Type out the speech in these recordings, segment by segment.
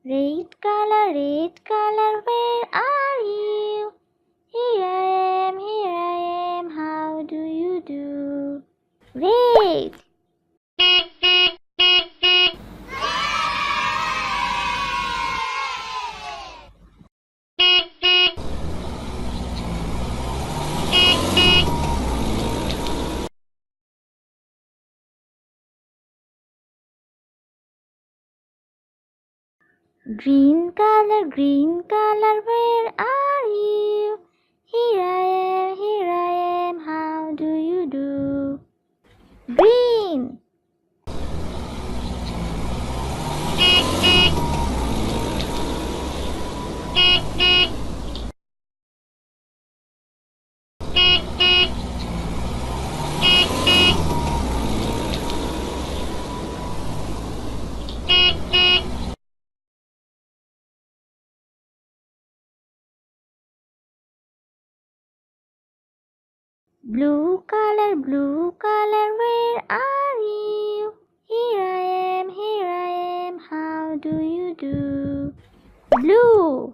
Red color, where are you? Here I am, how do you do? Red. Green color, where are you? Here I am, how do you do? Green. Blue color, where are you? Here I am, how do you do? Blue.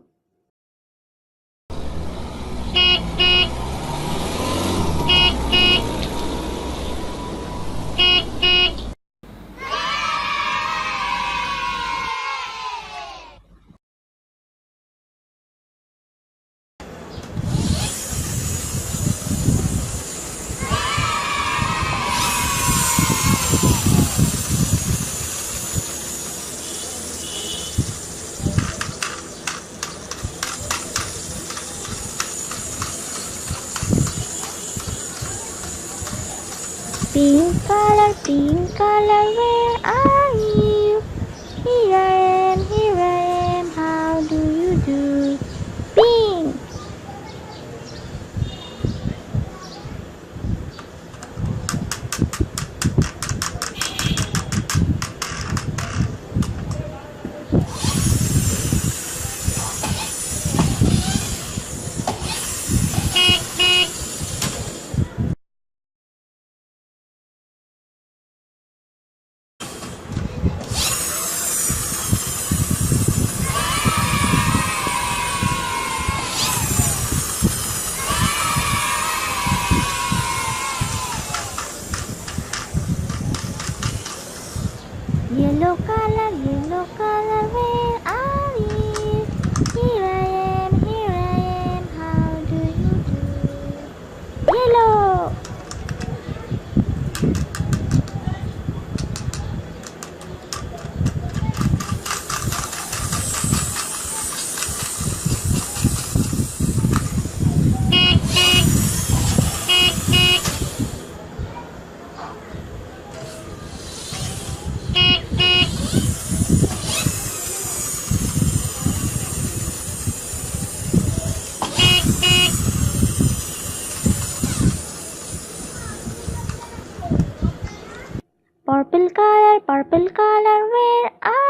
Pink color, where are you? Here I am, how do you do? Pink. Yellow color, where are you? Here I am, how do you do? Yellow. Purple color, where are